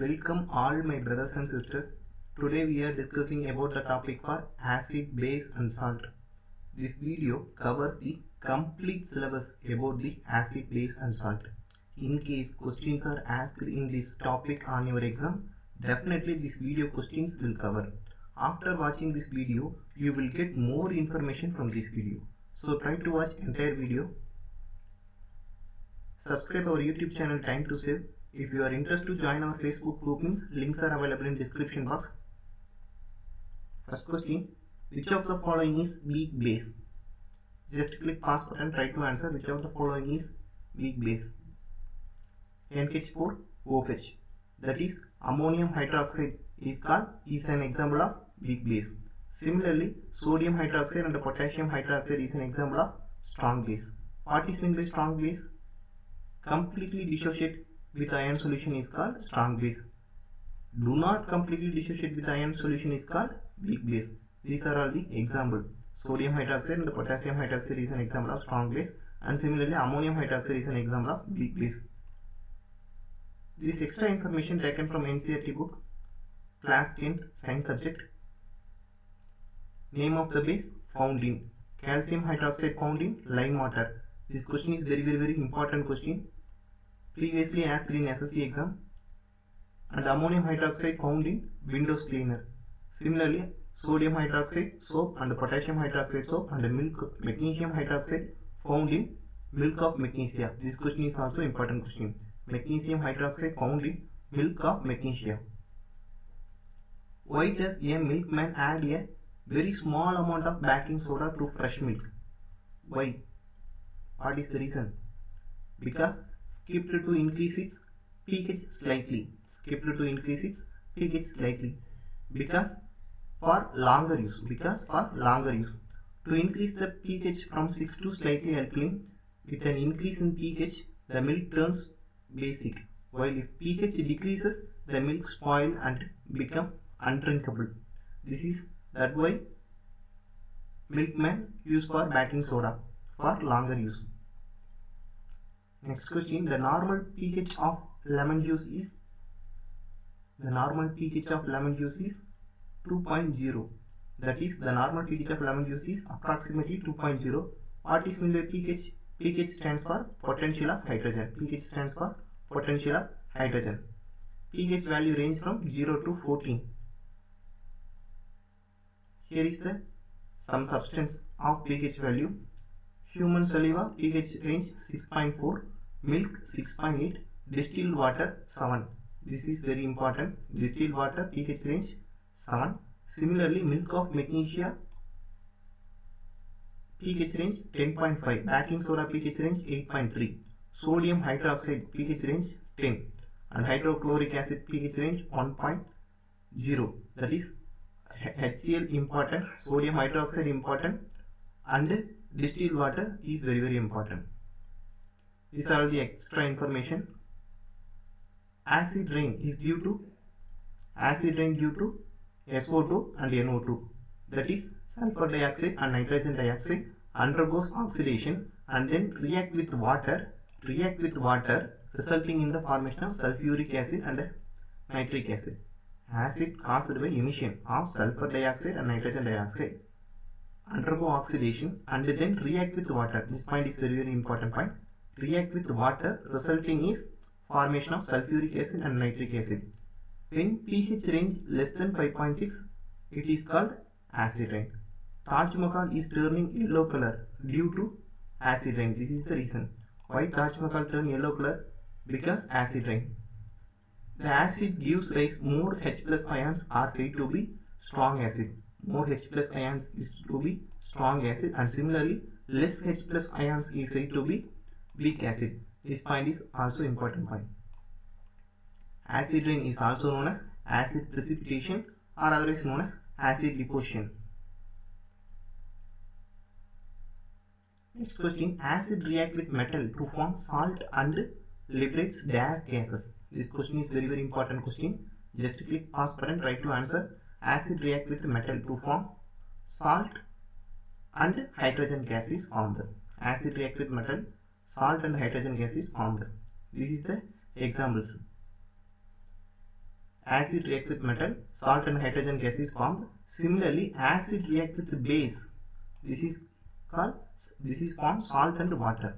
Welcome all my brothers and sisters. Today we are discussing about the topic for acid, base and salt. This video covers the complete syllabus about the acid, base and salt. In case questions are asked in this topic on your exam, definitely this video questions will cover. After watching this video, you will get more information from this video. So try to watch entire video. Subscribe our YouTube channel Time to Save. If you are interested to join our Facebook group, links are available in description box. First question, which of the following is weak base? Just click pause button, try to answer which of the following is weak base. NH4OH, that is ammonium hydroxide is an example of weak base. Similarly, sodium hydroxide and potassium hydroxide is an example of strong base. What is meant by strong base? Completely dissociate with ion solution is called strong base. Do not completely dissociate with ion solution is called weak base. These are all the examples. Sodium hydroxide and potassium hydroxide is an example of strong base, and similarly ammonium hydroxide is an example of weak base. This extra information taken from NCERT book, class 10th science subject. Name of the base found in calcium hydroxide found in lime water. This question is very important question. Previously asked in SSC exam. And ammonium hydroxide found in windows cleaner. Similarly, sodium hydroxide soap and potassium hydroxide soap and magnesium hydroxide found in milk of magnesia. This question is also important question. Magnesium hydroxide found in milk of magnesia. Why does a milkman add a very small amount of baking soda to fresh milk? Why? What is the reason? Because skipped to increase its pH slightly. Because for longer use. To increase the pH from 6 to slightly alkaline, with an increase in pH, the milk turns basic. While if pH decreases, the milk spoil and become undrinkable. That why milkman use for baking soda for longer use. Next question, the normal pH of lemon juice is 2.0. That is, the normal pH of lemon juice is approximately 2.0. What is meant by pH? pH stands for potential of hydrogen. pH value range from 0 to 14. Here is the some substance of pH value. Human saliva pH range 6.4, milk 6.8, distilled water 7. This is very important. Distilled water pH range 7. Similarly, milk of magnesia pH range 10.5, baking soda pH range 8.3, sodium hydroxide pH range 10, and hydrochloric acid pH range 1.0. That is HCl important, sodium hydroxide important, and distilled water is very important. These are all the extra information. Acid rain due to SO2 and NO2. That is sulfur dioxide and nitrogen dioxide undergoes oxidation and then react with water, resulting in the formation of sulfuric acid and nitric acid. Acid caused by emission of sulfur dioxide and nitrogen dioxide undergo oxidation and then react with water. This point is very important point. React with water, resulting is formation of sulfuric acid and nitric acid. When pH range less than 5.6, it is called acid rain. Taj Mahal is turning yellow color due to acid rain. This is the reason. Why Taj Mahal turn yellow color? Because acid rain. The acid gives rise more H plus ions are said to be strong acid. More H plus ions is to be strong acid, and similarly less H plus ions is said to be weak acid. This point is also important point. Acid rain is also known as acid precipitation or otherwise known as acid deposition. Next question, acid react with metal to form salt and liberates gas gases. This question is very important question. Just click pause button, try to answer. Acid react with metal to form salt and hydrogen gas is formed. Acid react with metal, salt and hydrogen gas is formed. This is the examples. acid react with metal, salt and hydrogen gas is formed. Similarly, acid react with base. This is formed salt and water.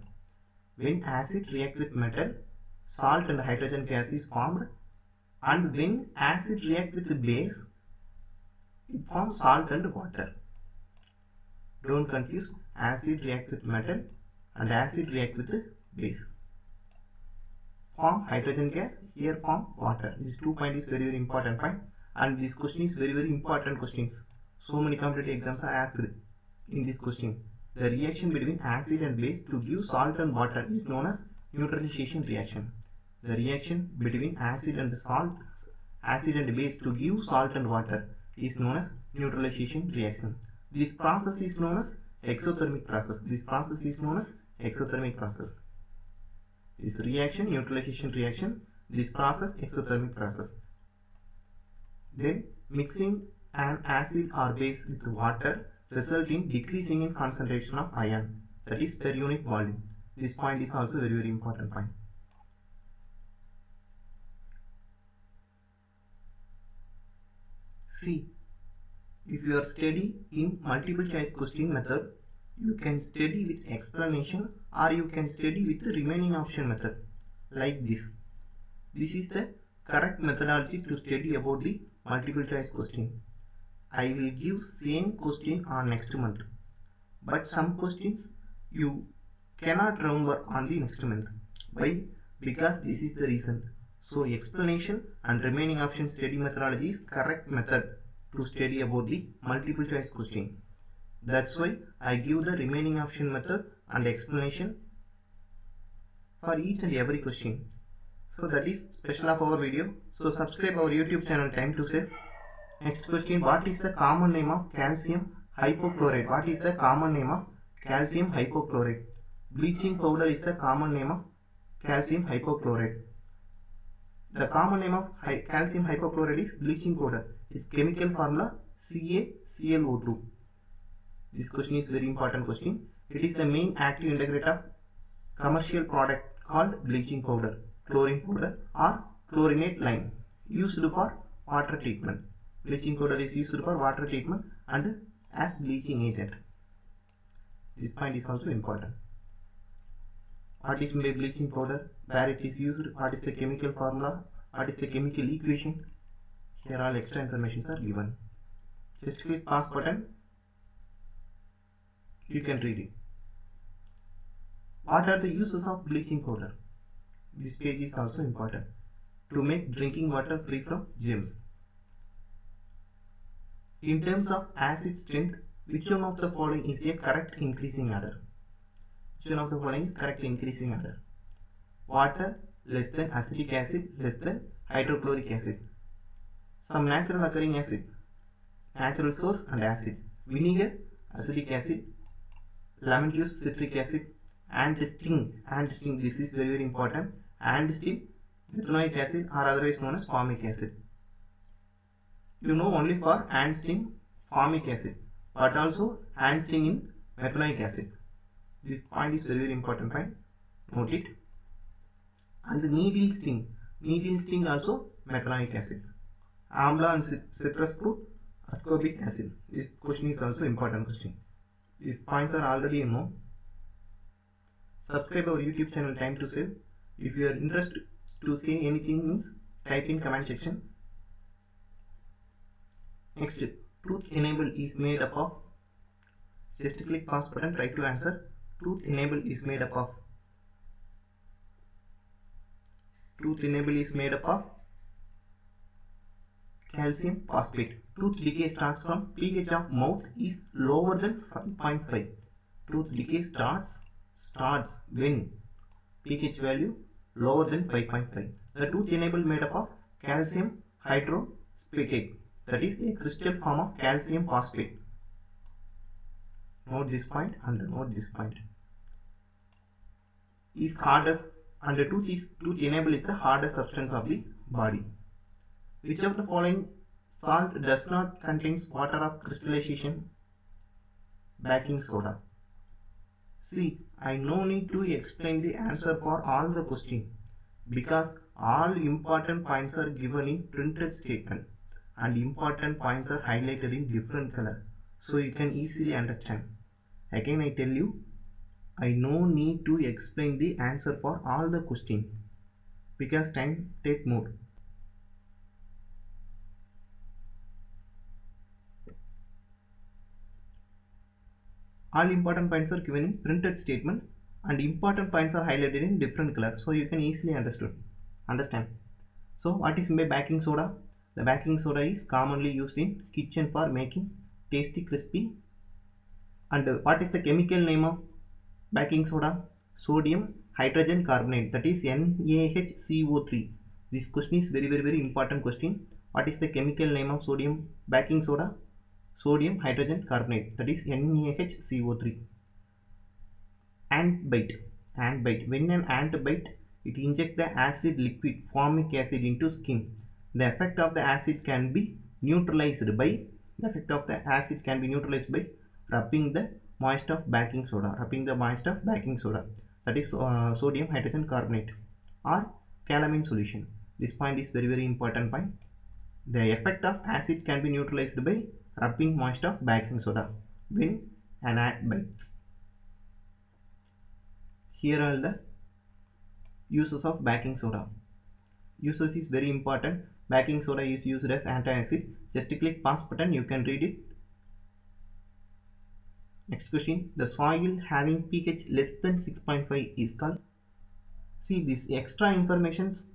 When acid react with metal, salt and hydrogen gas is formed, and when acid react with base, it forms salt and water. Don't confuse acid react with metal and acid react with base. Form hydrogen gas, here form water. This 2 point is very important point, and this question is very important questions. So many competitive exams are asked in this question. The reaction between acid and base to give salt and water is known as neutralization reaction. The reaction between acid and base to give salt and water is known as neutralization reaction. This process is known as exothermic process. This reaction, neutralization reaction, this process, exothermic process. Then mixing an acid or base with water result in decreasing in concentration of ion, that is per unit volume. This point is also very important point. See, if you are studying in multiple choice question method, you can study with explanation or you can study with the remaining option method like this. This is the correct methodology to study about the multiple choice question. I will give same question on next month, but some questions you cannot remember on the next month. Why? Because this is the reason. So explanation and remaining option study methodology is correct method to study about the multiple choice question. That's why I give the remaining option method and explanation for each and every question. So that is special of our video. So subscribe our YouTube channel Time to Save. Next question, what is the common name of calcium hypochlorite? What is the common name of calcium hypochlorite? Bleaching powder is the common name of calcium hypochlorite. The common name of calcium hypochlorite is bleaching powder. Its chemical formula CaClO2. This question is very important question. It is the main active ingredient of commercial product called bleaching powder, chlorine powder or chlorinate lime, used for water treatment. Bleaching powder is used for water treatment and as bleaching agent. This point is also important. What is bleaching powder? Where it is used? What is the chemical formula? What is the chemical equation? Here all extra informations are given. Just click pause button. You can read it. What are the uses of bleaching powder? This page is also important. To make drinking water free from germs. In terms of acid strength, which one of the following is a correct increasing order? Which one of the following is correct increasing order? Water less than acetic acid less than hydrochloric acid. Some natural occurring acid, natural source and acid. Vinegar, acetic acid. Lemon juice, citric acid. And sting, this is very important. And still, methanoic acid or otherwise known as formic acid. You know only for and sting formic acid, but also and sting in methanoic acid. This point is very important point. Note it. And the needle sting also methanoic acid. Amla and citrus fruit, ascorbic acid. This question is also important question. These points are already known. Subscribe our YouTube channel Time to Save. If you are interested to say anything, means type in comment section. Next, truth enable is made up of. Just click pause button, try to answer. Truth enable is made up of. Truth enable is made up of calcium phosphate. Tooth decay starts from pH of mouth is lower than 5.5. Tooth decay starts when pH value lower than 5.5. The tooth enable made up of calcium hydroxide, that is a crystal form of calcium phosphate. Note this point and note this point. Is hardest and the tooth enable is the hardest substance of the body. Which of the following salt does not contain water of crystallization? Baking soda. See, I no need to explain the answer for all the question. Because all important points are given in printed statement and important points are highlighted in different color, so you can easily understand. Again I tell you, I no need to explain the answer for all the question because time take more. All important points are given in printed statement and important points are highlighted in different color, so you can easily understand. So what is baking soda? The baking soda is commonly used in kitchen for making tasty crispy. And what is the chemical name of baking soda? Sodium hydrogen carbonate, that is NaHCO3. This question is very important question. What is the chemical name of sodium baking soda? Sodium hydrogen carbonate, that is NaHCO3. Ant bite. When an ant bite, it injects the acid liquid formic acid into skin. The effect of the acid can be neutralized by rubbing the moist of baking soda. That is sodium hydrogen carbonate or calamine solution. This point is very important point. The effect of acid can be neutralized by rubbing moist of baking soda when an ant bites. Here are the uses of baking soda. Uses is very important. Baking soda is used as anti-acid. Just click pause button, you can read it. Next question. The soil having pH less than 6.5 is called. See, these extra informations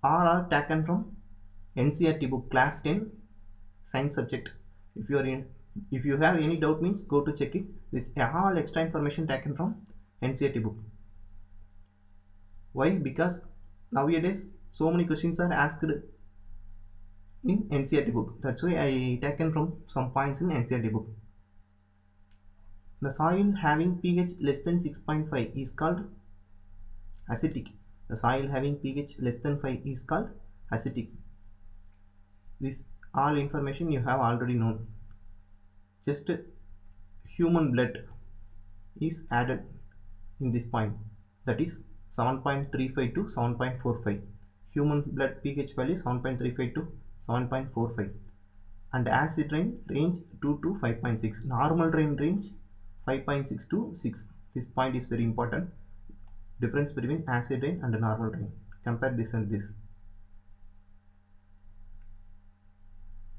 are all taken from NCERT book class 10 science subject. If you have any doubt means go to check it. This all extra information taken from NCERT book. Why? Because nowadays so many questions are asked in NCERT book. That's why I taken from some points in NCERT book. The soil having pH less than 6.5 is called acidic. The soil having pH less than 5 is called acidic. This all information you have already known. Just human blood is added in this point, that is 7.35 to 7.45. Human blood pH value 7.35 to 7.45, and acid rain range 2 to 5.6. Normal rain range 5.6 to 6. This point is very important. Difference between acid rain and normal rain. Compare this and this.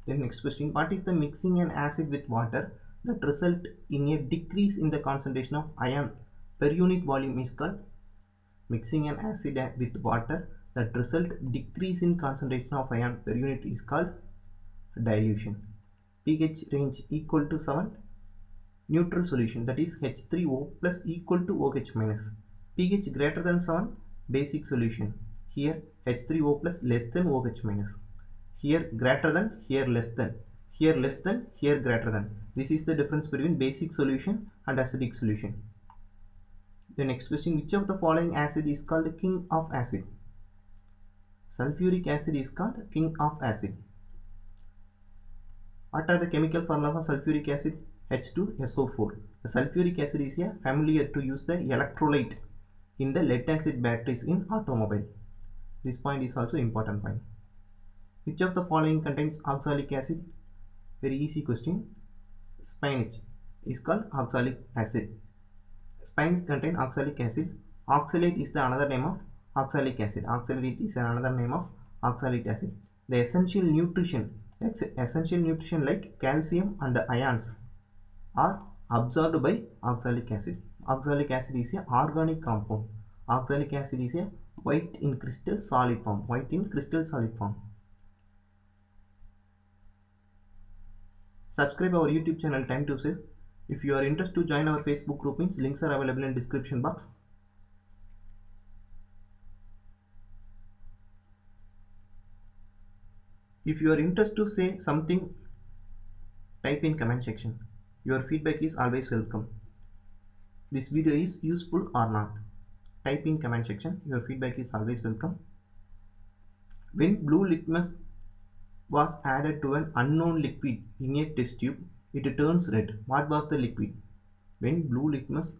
Then next question. What is the mixing an acid with water that result in a decrease in the concentration of ion per unit volume is called? Mixing an acid with water that result decrease in concentration of ion per unit is called dilution. pH range equal to 7. Neutral solution, that is H3O plus equal to OH minus. pH greater than 7. Basic solution. Here H3O plus less than OH minus. Here greater than, here less than, here less than, here greater than. This is the difference between basic solution and acidic solution. The next question. Which of the following acid is called king of acid? Sulfuric acid is called king of acid. What are the chemical formula for sulfuric acid? H2SO4. The sulfuric acid is familiar to use the electrolyte in the lead acid batteries in automobile. This point is also important point. Which of the following contains oxalic acid? Very easy question. Spinach is called oxalic acid. Spinach contain oxalic acid. Oxalate is the another name of oxalic acid. Oxalate is another name of oxalic acid. The essential nutrition like calcium and ions are absorbed by oxalic acid. Oxalic acid is an organic compound. Oxalic acid is a white in crystal solid form. Subscribe our YouTube channel Time to Save. If you are interested to join our Facebook group means links are available in description box. If you are interested to say something, type in comment section. Your feedback is always welcome. This video is useful or not? Type in comment section. Your feedback is always welcome. When blue litmus was added to an unknown liquid in a test tube, it turns red. What was the liquid? When blue litmus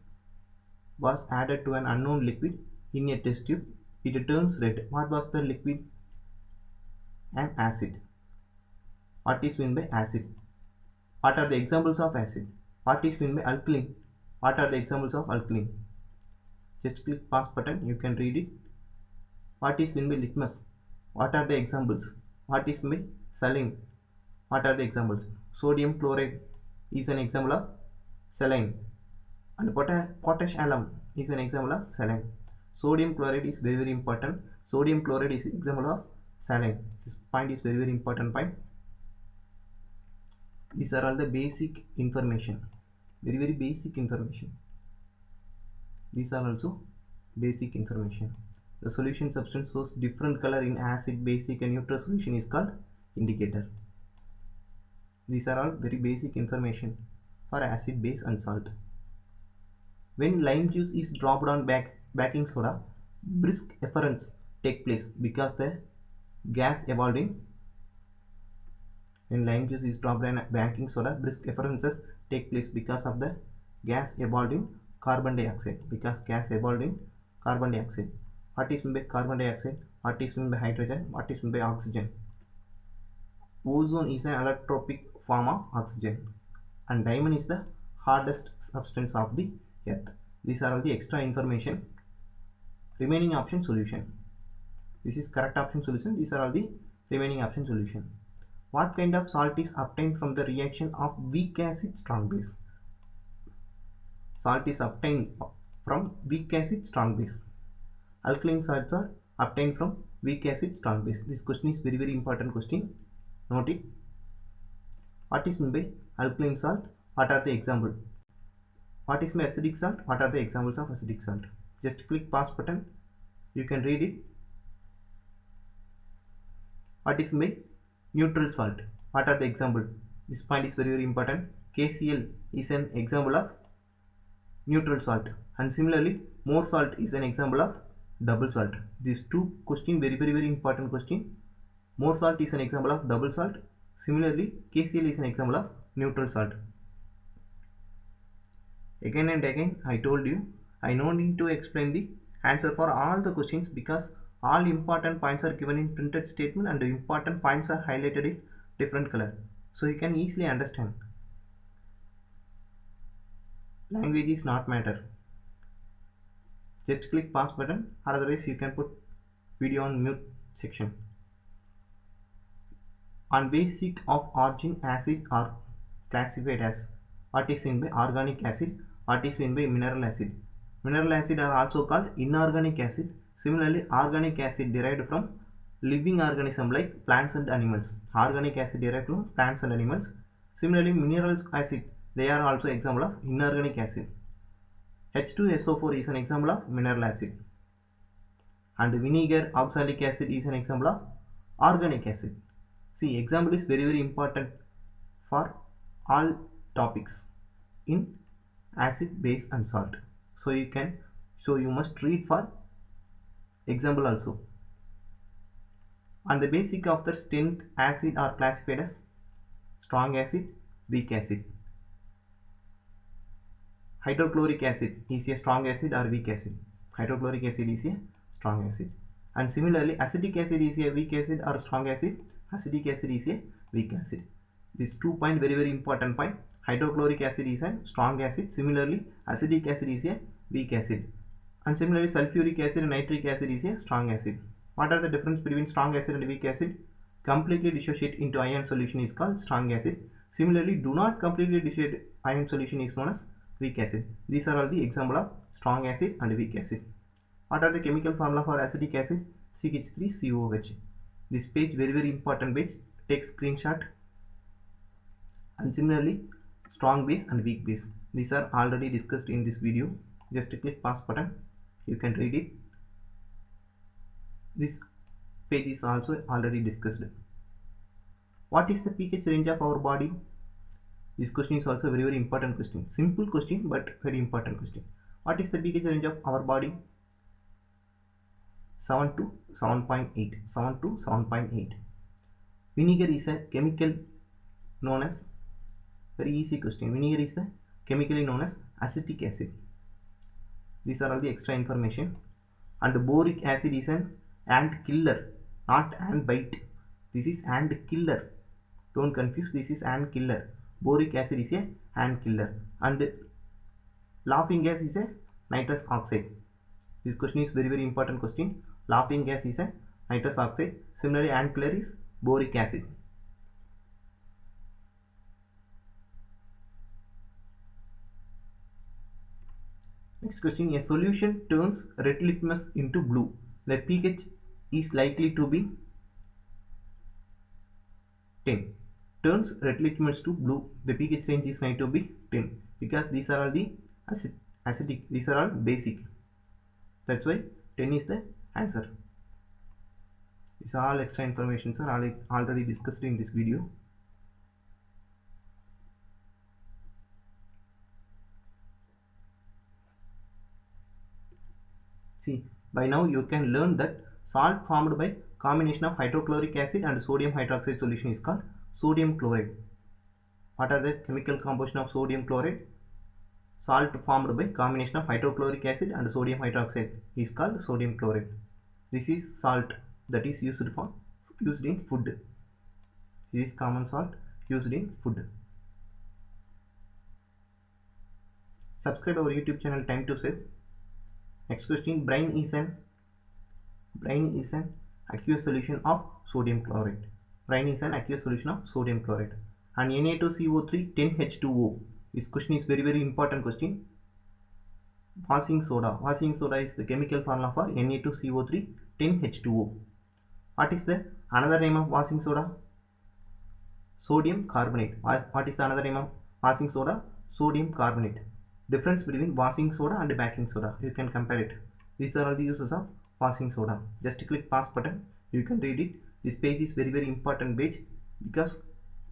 was added to an unknown liquid in a test tube, it turns red. What was the liquid? An acid. What is meant by acid? What are the examples of acid? What is meant by alkaline? What are the examples of alkaline? Just click pause button, you can read it. What is meant by litmus? What are the examples? What is meant by saline? What are the examples? Sodium chloride is an example of saline, and potash alum is an example of saline. Sodium chloride is very important. Sodium chloride is example of saline. This point is very important point. These are all the basic information, very basic information. These are also basic information. The solution substance shows different color in acid, basic and neutral solution is called indicator. These are all very basic information for acid, base and salt. When lime juice is dropped on baking soda, brisk efference take place because the gas evolving. When lime juice is dropped on baking soda, brisk efferences take place because of the gas evolving carbon dioxide. Because gas evolving carbon dioxide. What is meant by carbon dioxide? What is meant by hydrogen? What is meant by oxygen? Ozone is an allotropic form of oxygen, and diamond is the hardest substance of the earth. These are all the extra information. Remaining option solution. This is correct option solution. These are all the remaining option solution. What kind of salt is obtained from the reaction of weak acid strong base? Salt is obtained from weak acid strong base. Alkaline salts are obtained from weak acid strong base. This question is very important question. Note it. What is meant by alkaline salt? What are the examples? What is meant by acidic salt? What are the examples of acidic salt? Just click pause button. You can read it. What is meant by neutral salt? What are the examples? This point is very important. KCl is an example of neutral salt, and similarly more salt is an example of double salt. These two questions very important question. More salt is an example of double salt. Similarly, KCl is an example of neutral salt. Again and again I told you, I no need to explain the answer for all the questions because all important points are given in printed statement and the important points are highlighted in different color, so you can easily understand. Language is not matter. Just click pause button, or otherwise you can put video on mute section. On basic of origin, acid are classified as. What is meant by organic acid? What is meant by mineral acid? Mineral acid are also called inorganic acid. Similarly, organic acid derived from living organism like plants and animals. Organic acid derived from plants and animals. Similarly, mineral acid, they are also example of inorganic acid. H2SO4 is an example of mineral acid. And vinegar, oxalic acid is an example of organic acid. See, example is very important for all topics in acid, base and salt. So you must read for example also. On the basic of the strength, acid are classified as strong acid, weak acid. Hydrochloric acid is a strong acid or weak acid. Hydrochloric acid is a strong acid. And similarly, acetic acid is a weak acid or strong acid. Acetic acid is a weak acid. These 2 points very important point. Hydrochloric acid is a strong acid. Similarly, acetic acid is a weak acid. And similarly, sulfuric acid and nitric acid is a strong acid. What are the difference between strong acid and weak acid? Completely dissociate into ion solution is called strong acid. Similarly, do not completely dissociate ion solution is known as weak acid. These are all the example of strong acid and weak acid. What are the chemical formula for acetic acid? CH3COOH. This page very important page. Take screenshot. And similarly, strong base and weak base. These are already discussed in this video. Just click pause button. You can read it. This page is also already discussed. What is the pH range of our body? This question is also very important question. Simple question but very important question. What is the pH range of our body? 7 to 7.8. 7 to 7.8. Vinegar is a chemical known as, very easy question. Vinegar is the chemically known as acetic acid. These are all the extra information. and boric acid is an ant killer, not ant bite. This is ant killer. Don't confuse, this is ant killer. Boric acid is a ant killer, and laughing gas is a nitrous oxide. This question is very important question. Laughing gas is a nitrous oxide. Similarly, ant killer is boric acid. Next question, a solution turns red litmus into blue. The pH is likely to be 10. Turns red litmus to blue. The pH range is likely to be 10 because these are all the acidic. These are all basic. That's why 10 is the answer. These are all extra information are already discussed in this video. See, by now you can learn that salt formed by combination of hydrochloric acid and sodium hydroxide solution is called sodium chloride. What are the chemical composition of sodium chloride? Salt formed by combination of hydrochloric acid and sodium hydroxide is called sodium chloride. This is salt that is used in food. This is common salt used in food. Subscribe our YouTube channel Time to Save. Next question, brine is an aqueous solution of sodium chloride. Brine is an aqueous solution of sodium chloride. And Na2CO3 10H2O. This question is very important question. Washing soda. Washing soda is the chemical formula for Na2CO3 10H2O. What is the another name of washing soda? Sodium carbonate. What is the another name of washing soda? Sodium carbonate. Difference between washing soda and baking soda. You can compare it. These are all the uses of washing soda. Just click pause button. You can read it. This page is very important page because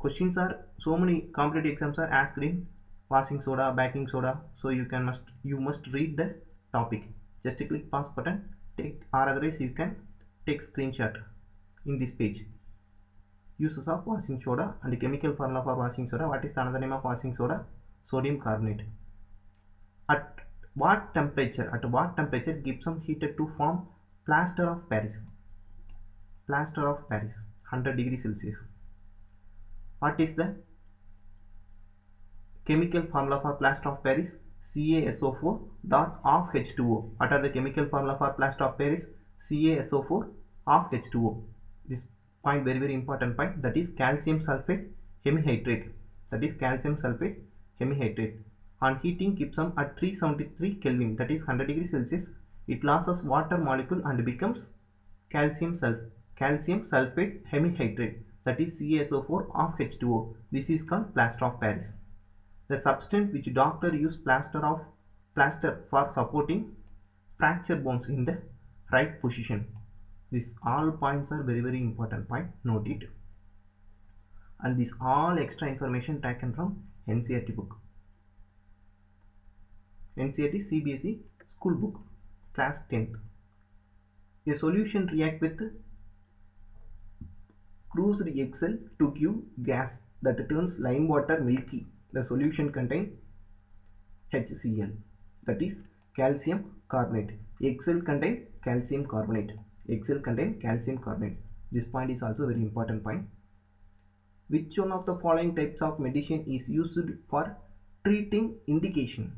questions are so many competitive exams are asked in washing soda, baking soda. So you must read the topic. Just click pause button. Or otherwise you can take screenshot in this page. Uses of washing soda and the chemical formula for washing soda. What is the another name of washing soda? Sodium carbonate. At what temperature gypsum heated to form plaster of Paris? Plaster of Paris, 100 degrees Celsius. What is the chemical formula for plaster of Paris? CaSO4 dot of H2O. What are the chemical formula for plaster of Paris? CaSO4 of H2O. This point very important point, that is calcium sulfate hemihydrate. That is calcium sulfate hemihydrate. On heating gypsum at 373 Kelvin, that is 100 degrees Celsius, it loses water molecule and becomes calcium sulfate hemihydrate, that is CaSO4 of H2O. This is called plaster of Paris. The substance which doctor use plaster for supporting fracture bones in the right position. These all points are very important point. Note it. And this all extra information taken from NCERT book. NCERT CBSE school book, class 10th. A solution react with cruised egg cell to give gas that turns lime water milky. The solution contains HCl, that is calcium carbonate. Egg cell contain calcium carbonate. Egg cell contain calcium carbonate. This point is also very important point. Which one of the following types of medicine is used for treating indication?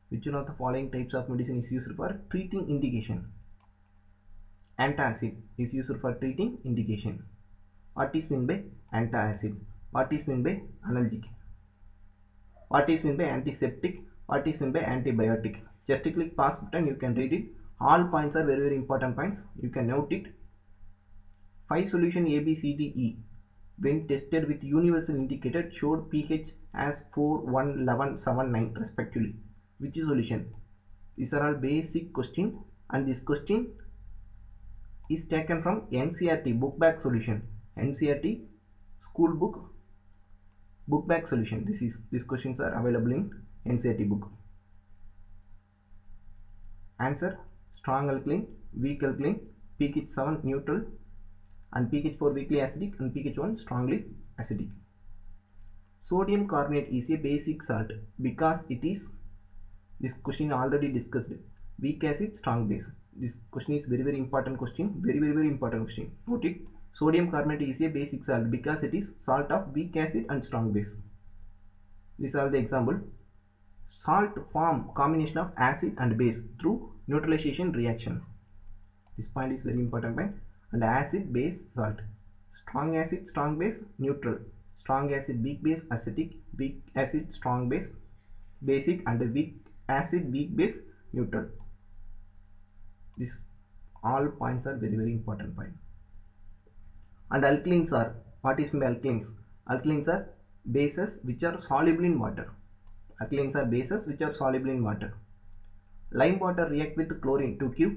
Which one of the following types of medicine is used for treating indication? Antacid is used for treating indication. What is meant by antacid? What is meant by analgesic? What is meant by antiseptic? What is meant by antibiotic? Just click pause button, you can read it. All points are very important points. You can note it. 5 solution A, B, C, D, E when tested with universal indicator showed pH as 4, 1, 11, 7, 9 respectively. Which is solution? These are all basic question, and this question is taken from NCERT book back solution. NCERT school book back solution. These questions are available in NCERT book. Answer: strong alkaline, weak alkaline, pH 7 neutral, and pH 4 weakly acidic, and pH 1 strongly acidic. Sodium carbonate is a basic salt because it is, this question already discussed, weak acid, strong base. This question is very important question. Very important question. Note it. Sodium carbonate is a basic salt because it is salt of weak acid and strong base. These are the example. Salt form combination of acid and base through neutralization reaction. This point is very important point. And acid, base, salt. Strong acid, strong base, neutral. Strong acid, weak base, acidic. Weak acid, strong base, basic. And weak acid, weak base, neutral. These all points are very important point. And alkalines are, what is alkalines? Alkalines are bases which are soluble in water. Alkalines are bases which are soluble in water. Lime water react with chlorine to give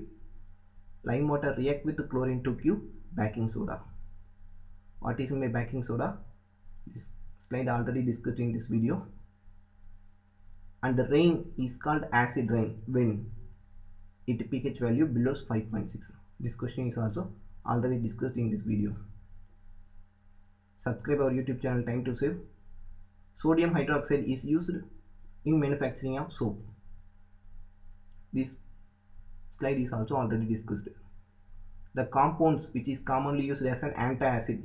baking soda. What is baking soda? This slide already discussed in this video. And the rain is called acid rain when its pH value below 5.6. This question is also already discussed in this video. Subscribe our YouTube channel Time to Save. Sodium hydroxide is used in manufacturing of soap. This slide is also already discussed. The compounds which is commonly used as an antacid.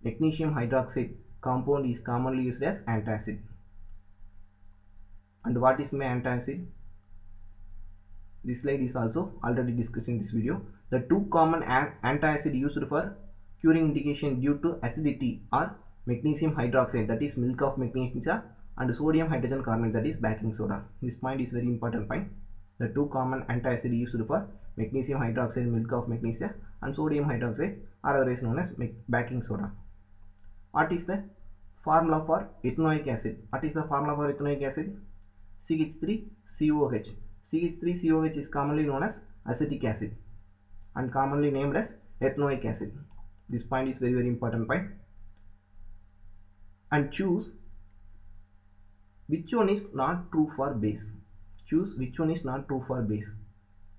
Magnesium hydroxide compound is commonly used as antacid. And what is antacid? This slide is also already discussed in this video. The two common antacid used for curing indication due to acidity are magnesium hydroxide, that is milk of magnesia, and sodium hydrogen carbonate, that is baking soda. This point is very important point. The two common antacid used for magnesium hydroxide, milk of magnesia, and sodium hydroxide are otherwise known as baking soda. What is the formula for ethanoic acid? What is the formula for ethanoic acid? CH3COH. CH3COH is commonly known as acetic acid and commonly named as ethanoic acid. This point is very important point. And choose which one is not true for base. Choose which one is not true for base.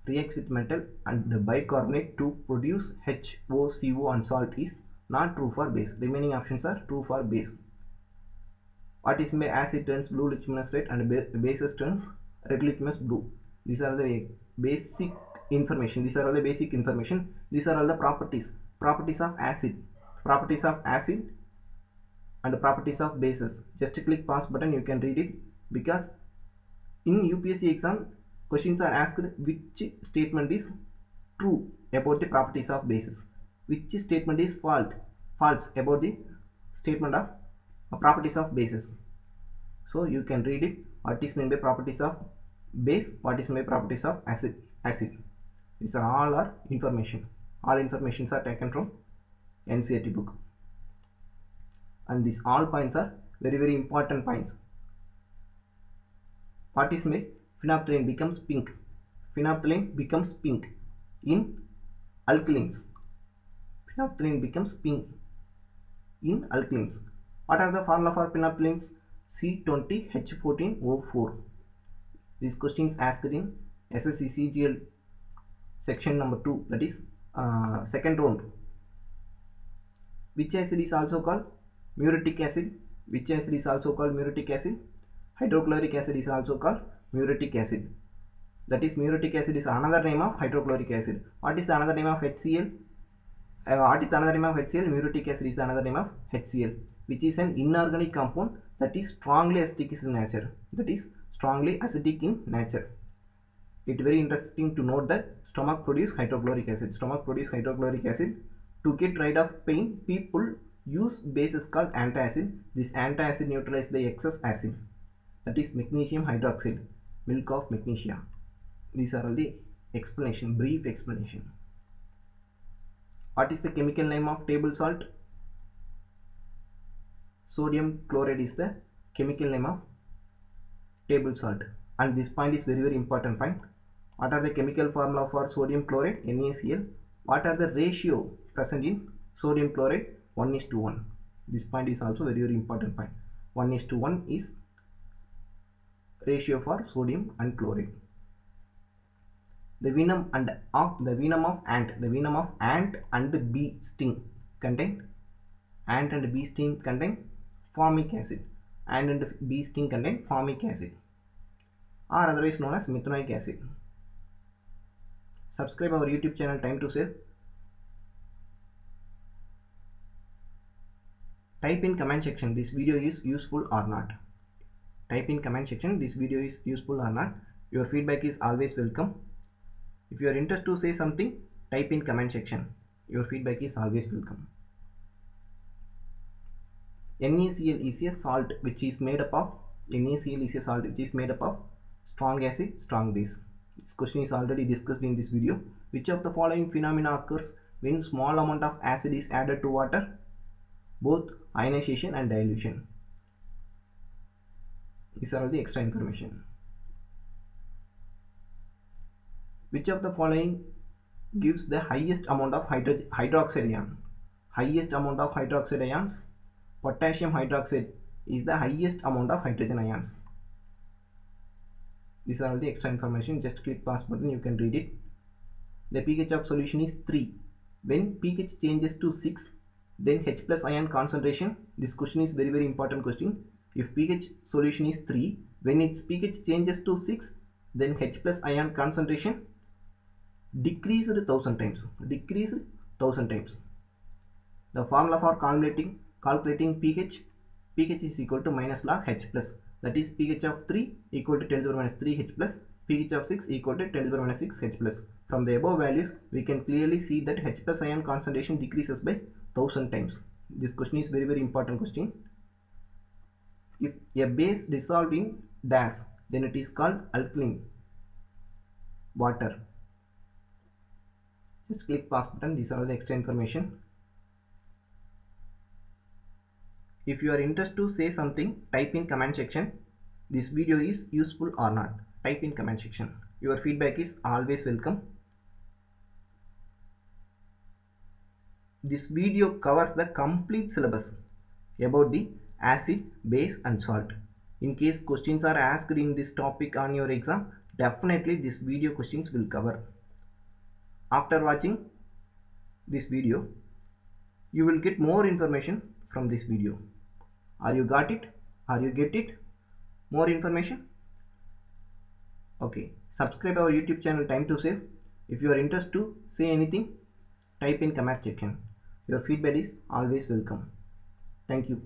Reacts with metal and the bicarbonate to produce HOCO and salt is not true for base. Remaining options are true for base. What is acid turns blue litmus red and bases turns red litmus blue. These are the basic information. These are all the basic information. These are all the properties. Properties of acid. Properties of acid and properties of bases. Just click pause button, you can read it, because in UPSC exam questions are asked which statement is true about the properties of bases, which statement is false about the statement of properties of bases. So you can read it, what is meant by properties of base, what is meant by properties of acid. These are all our information. All informations are taken from NCERT book. And these all points are very important points. What is made? Phenolphthalein becomes pink. Phenolphthalein becomes pink in alkalines. Phenolphthalein becomes pink in alkalines. What are the formula for phenolphthaleins? C20H14O4. This question is asked in SSC CGL section number 2, that is second round. Which acid is also called muriatic acid? Which acid is also called muriatic acid? Hydrochloric acid is also called muriatic acid. That is, muriatic acid is another name of hydrochloric acid. What is the another name of HCl? What is the another name of HCl? Muriatic acid is the another name of HCl, which is an inorganic compound that is strongly acidic in nature. That is strongly acidic in nature. It is very interesting to note that stomach produce hydrochloric acid. Stomach produce hydrochloric acid. To get rid of pain, people use bases called antacid. This antacid neutralizes the excess acid. That is magnesium hydroxide, milk of magnesia. These are all the explanation, brief explanation. What is the chemical name of table salt? Sodium chloride is the chemical name of table salt. And this point is very important point. What are the chemical formula for sodium chloride? NaCl. What are the ratio present in sodium chloride? 1:1. This point is also very important point. 1:1 is ratio for sodium and chloride. The venom of ant and bee sting contain formic acid. Ant and bee sting contain formic acid, or otherwise known as methanoic acid. Subscribe our YouTube channel Time to Save. Type in comment section this video is useful or not. Type in comment section this video is useful or not. Your feedback is always welcome. If you are interested to say something, type in comment section. Your feedback is always welcome. NaCl is a salt which is made up of strong acid, strong base. This question is already discussed in this video. Which of the following phenomena occurs when small amount of acid is added to water? Both ionization and dilution. These are all the extra information. Which of the following gives the highest amount of hydroxide ion? Highest amount of hydroxide ions. Potassium hydroxide is the highest amount of hydrogen ions. These are all the extra information. Just click pause button, you can read it. The pH of solution is 3. When pH changes to 6, then H plus ion concentration. This question is very important question. If pH solution is 3, when its pH changes to 6, then H plus ion concentration decreased 1000 times. The formula for calculating pH is equal to minus log H plus. That is pH of 3 equal to 10 to the power minus 3 H plus, pH of 6 equal to 10 to the power minus 6 H plus. From the above values, we can clearly see that H plus ion concentration decreases by 1000 times. This question is very important question. If a base dissolved in dash, then it is called alkaline water. Just click pause button. These are all the extra information. If you are interested to say something, type in comment section. This video is useful or not. Type in comment section. Your feedback is always welcome. This video covers the complete syllabus about the acid, base and salt. In case questions are asked in this topic on your exam, definitely this video questions will cover. After watching this video, you will get more information from this video. Are you got it? Are you get it? More information? Okay. Subscribe our YouTube channel Time to Save. If you are interested to say anything, type in comment section. Your feedback is always welcome. Thank you.